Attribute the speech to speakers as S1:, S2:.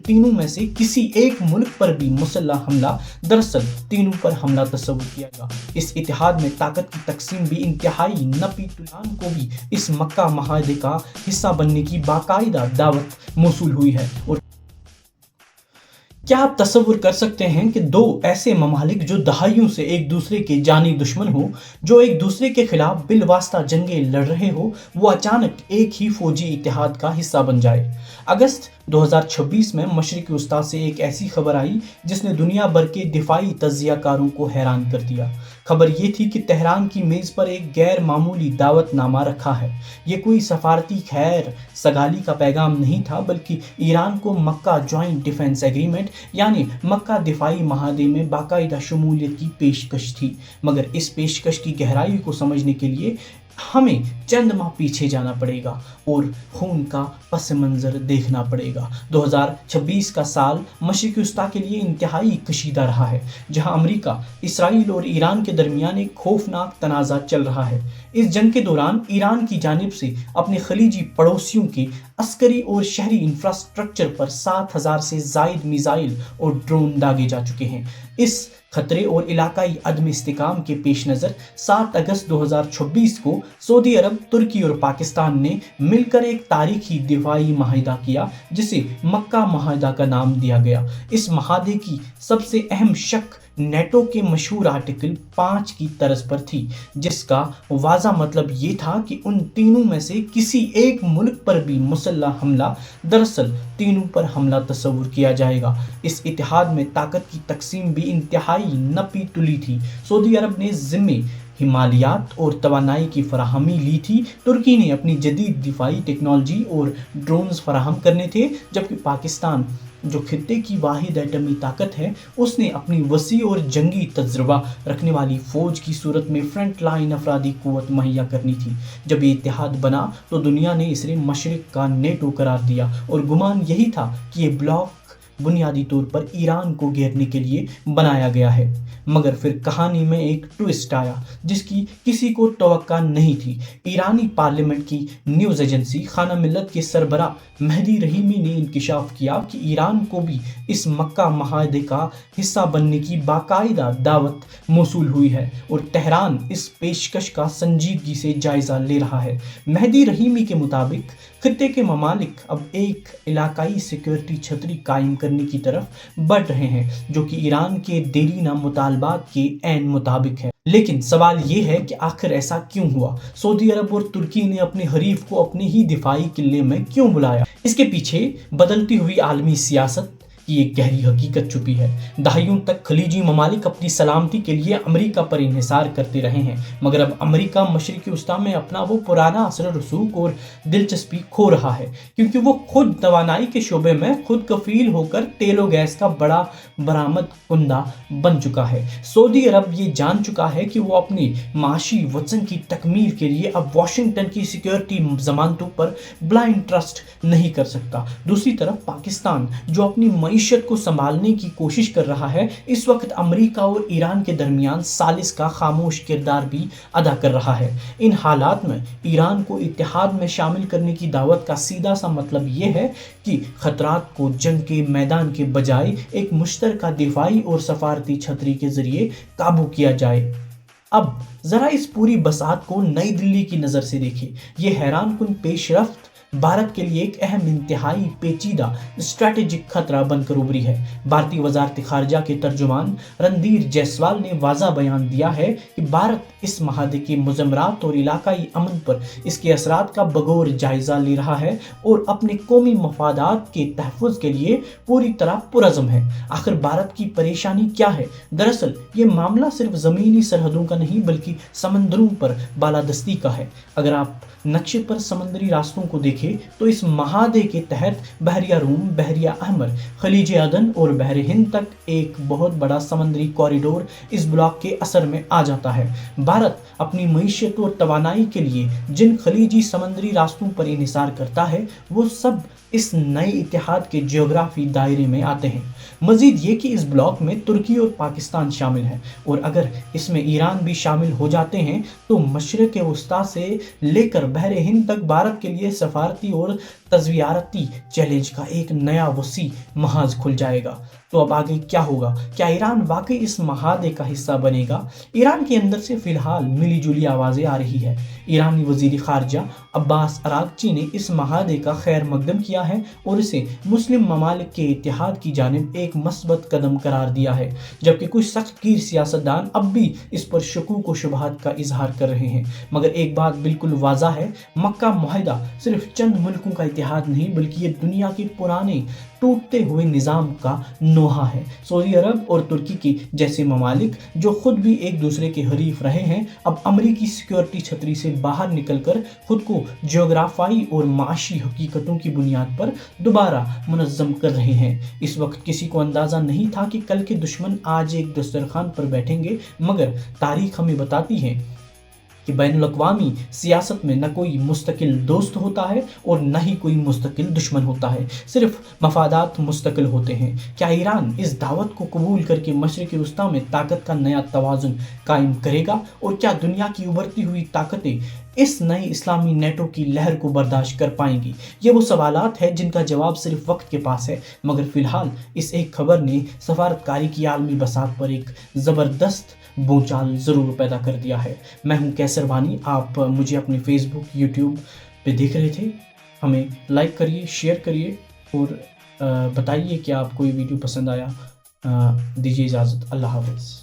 S1: तीनों में से किसी एक मुल्क पर भी मुसल्लह हमला, दरअसल तीनों पर हमला तस्वुर किया गया। इस इतिहाद में ताकत की तकसीम भी इंतहाई नपी तुलान को भी इस मक्का महादे का हिस्सा बनने की बाकायदा दावत मौसूल हुई है। और क्या आप तसव्वुर कर सकते हैं कि दो ऐसे ममालिक जो दहाइयों से एक दूसरे के जानी दुश्मन हो, जो एक दूसरे के खिलाफ बिलवास्ता जंगें लड़ रहे हो, वो अचानक एक ही फौजी इत्तेहाद का हिस्सा बन जाए। अगस्त 2026 में मशरिक़ी वस्ता से एक ऐसी खबर आई जिसने दुनिया भर के दिफाई तज्ज़ियाकारों को हैरान कर दिया। खबर ये थी कि तेहरान की मेज़ पर एक गैर मामूली दावतनामा रखा है। ये कोई सफारती खैर सगाली का पैगाम नहीं था, बल्कि ईरान को मक्का जॉइंट डिफेंस एग्रीमेंट यानी मक्का दिफाई महादे में बाकायदा शमूलियत की पेशकश थी। मगर इस पेशकश की गहराई को समझने के लिए हमें चंद माह पीछे जाना पड़ेगा और खून का पस मंज़र देखना पड़ेगा। 2026 का साल मशरिक़ी वस्ता के लिए इंतहाई कशीदा रहा है, जहां अमेरिका, इसराइल और ईरान के दरमियान एक खौफनाक तनाज़ा चल रहा है। इस जंग के दौरान ईरान की जानिब से अपने खलीजी पड़ोसियों के अस्करी और शहरी इंफ्रास्ट्रक्चर पर 7,000 से ज़ायद मिसाइल और ड्रोन दागे जा चुके हैं। इस खतरे और इलाकाई अदम इस्तेकाम के पेश नज़र 7 अगस्त 2026 को सऊदी अरब, तुर्की और पाकिस्तान ने मिलकर एक तारीखी दिफाई माहिदा किया, जिसे मक्का माहिदा का नाम दिया गया। इस महादे की सबसे अहम शक नेटो के मशहूर आर्टिकल 5 की तर्ज पर थी, जिसका वाज़ा मतलब ये था कि उन तीनों में से किसी एक मुल्क पर भी मुसल्लह हमला, दरअसल तीनों पर हमला तस्वुर किया जाएगा। इस इतिहाद में ताकत की तकसीम भी इंतहाई नपी तुली थी। सऊदी अरब ने ज़िम्मे हिमालयात और तवानाई की फराहमी ली थी, तुर्की ने अपनी जदीद दिफाई टेक्नोलॉजी और ड्रोन्स फराहम करने थे, जबकि पाकिस्तान, जो खित्ते की वाहिद एटमी ताकत है, उसने अपनी वसी और जंगी तजुर्बा रखने वाली फ़ौज की सूरत में फ्रंट लाइन अफरादी क़ुव्वत मुहैया करनी थी। जब ये इत्तेहाद बना तो दुनिया ने इसे मशरिक़ का नेटो करार दिया और गुमान यही था कि ये ब्लॉक बुनियादी तौर पर ईरान को घेरने के लिए बनाया गया है। मगर फिर कहानी में एक ट्विस्ट आया जिसकी किसी को तवक्का नहीं थी। ईरानी पार्लियामेंट की न्यूज़ एजेंसी खाना मिल्लत के सरबरा मेहदी रहीमी ने इंकशाफ किया कि ईरान को भी इस मक्का माहदे का हिस्सा बनने की बाकायदा दावत मौसूल हुई है और तेहरान इस पेशकश का संजीदगी से जायज़ा ले रहा है। मेहदी रहीमी के मुताबिक खित्ते के ममालिक अब एक इलाकाई सिक्योरिटी छतरी कायम करने की तरफ बढ़ रहे हैं, जो कि ईरान के देरीना मुतालबात के ऐन मुताबिक है। लेकिन सवाल ये है कि आखिर ऐसा क्यों हुआ? सऊदी अरब और तुर्की ने अपने हरीफ को अपने ही दिफाई किले में क्यों बुलाया? इसके पीछे बदलती हुई आलमी सियासत की एक गहरी हकीकत छुपी है। दहाइयों तक खलीजी ममालिक अपनी सलामती के लिए अमेरिका पर इन्हिसार करते रहे हैं, मगर अब अमेरिका मशरिक़ी वस्ता में अपना वो पुराना असर रसूख और दिलचस्पी खो रहा है, क्योंकि वो खुद तवानाई के शोबे में खुद कफील होकर तेल और गैस का बड़ा बरामद कुंदा बन चुका है। सऊदी अरब ये जान चुका है कि वो अपनी माशी वचन की तकमील के लिए अब वाशिंगटन की सिक्योरिटी जमानतों पर ब्लाइंड ट्रस्ट नहीं कर सकता। दूसरी तरफ पाकिस्तान, जो अपनी मईशत को संभालने की कोशिश कर रहा है, इस वक्त अमेरिका और ईरान के दरमियान सालिस का खामोश किरदार भी अदा कर रहा है। इन हालात में ईरान को इत्तेहाद में शामिल करने की दावत का सीधा सा मतलब ये है कि खतरात को जंग के मैदान के बजाय एक मुश्तरका दिफाई और सफारती छतरी के जरिए काबू किया जाए। अब जरा इस पूरी बसात को नई दिल्ली की नज़र से देखें। यह हैरान कुन पेशरफ्त भारत के लिए एक अहम इंतहाई पेचीदा स्ट्रैटेजिक खतरा बनकर उभरी है। भारतीय वजारत खारजा के तर्जुमान रणधीर जायसवाल ने वाज़ा बयान दिया है कि भारत इस महादे के मुज़म्मरात और इलाकाई अमन पर इसके असरात का बगौर जायज़ा ले रहा है और अपने कौमी मफादात के तहफ़्फ़ुज़ के लिए पूरी तरह पुरज़म है। आखिर भारत की परेशानी क्या है? दरअसल ये मामला सिर्फ ज़मीनी सरहदों का नहीं, बल्कि समंदरों पर बालादस्ती का है। अगर आप नक्शे पर समंदरी रास्तों को देखें तो इस महादे के तहत बहरिया रूम, बहरिया अहमर, खलीज अदन और बहर हिंद तक एक बहुत बड़ा समंदरी कॉरिडोर इस ब्लॉक के असर में आ जाता है। भारत अपनी मईशत और तवानाई के लिए जिन खलीजी समंदरी रास्तों पर इन्हिसार करता है, वो सब इस नए इत्तेहाद के जियोग्राफी दायरे में आते हैं। मजीद ये कि इस ब्लॉक में तुर्की और पाकिस्तान शामिल हैं, और अगर इसमें ईरान भी शामिल हो जाते हैं तो मशरिक़ वस्ता से लेकर बहर हिंद तक भारत के लिए सफारत सदारती और तजवियारती चैलेंज का एक नया वसी महाज खुल जाएगा। तो अब आगे क्या होगा? क्या ईरान वाकई इस महादे का हिस्सा बनेगा? ईरान के अंदर से फिलहाल मिली जुली आवाज़ें आ रही है। ईरानी वजीर खारजा अब्बास अरागची ने इस महादे का खैर मकदम किया है और इसे मुस्लिम ममालिक के इत्तेहाद की जानिब एक मस्बत कदम करार दिया है, जबकि कुछ सख्तगीर सियासतदान अब भी इस पर शकूक व शुबहात का इजहार कर रहे हैं। मगर एक बात बिल्कुल वाज़ा है, मक्का मुआहिदा सिर्फ चंद मुल्कों का इत्तेहाद नहीं बल्कि ये दुनिया के पुराने टूटते हुए निज़ाम का नोहा है। सऊदी अरब और तुर्की के जैसे ममालिक जो खुद भी एक दूसरे के हरीफ रहे हैं, अब अमरीकी सिक्योरिटी छतरी से बाहर निकलकर खुद को जियोग्राफाई और माशी हकीकतों की बुनियाद पर दोबारा मुनज़्ज़म कर रहे हैं। इस वक्त किसी को अंदाज़ा नहीं था कि कल के दुश्मन आज एक दस्तरखान पर बैठेंगे, मगर तारीख हमें बताती है कि बैनुल-अक़वामी सियासत में न कोई मुस्तकिल दोस्त होता है और न ही कोई मुस्तकिल दुश्मन होता है, सिर्फ मफादात मुस्तकिल होते हैं। क्या ईरान इस दावत को कबूल करके मशरिक़ वस्ता में ताकत का नया तवाज़ुन कायम करेगा? और क्या दुनिया की उभरती हुई ताकतें इस नई इस्लामी नेटो की लहर को बर्दाश्त कर पाएंगी? ये वो सवालात हैं जिनका जवाब सिर्फ वक्त के पास है। मगर फ़िलहाल इस एक खबर ने सफारतकारी की आलमी बसात पर एक ज़बरदस्त भूचाल ज़रूर पैदा कर दिया है। मैं हूँ कैसर वानी, आप मुझे अपने फेसबुक यूट्यूब पे देख रहे थे। हमें लाइक करिए, शेयर करिए और बताइए कि आपको ये वीडियो पसंद आया। दीजिए इजाज़त। अल्लाह हाफ़िज़।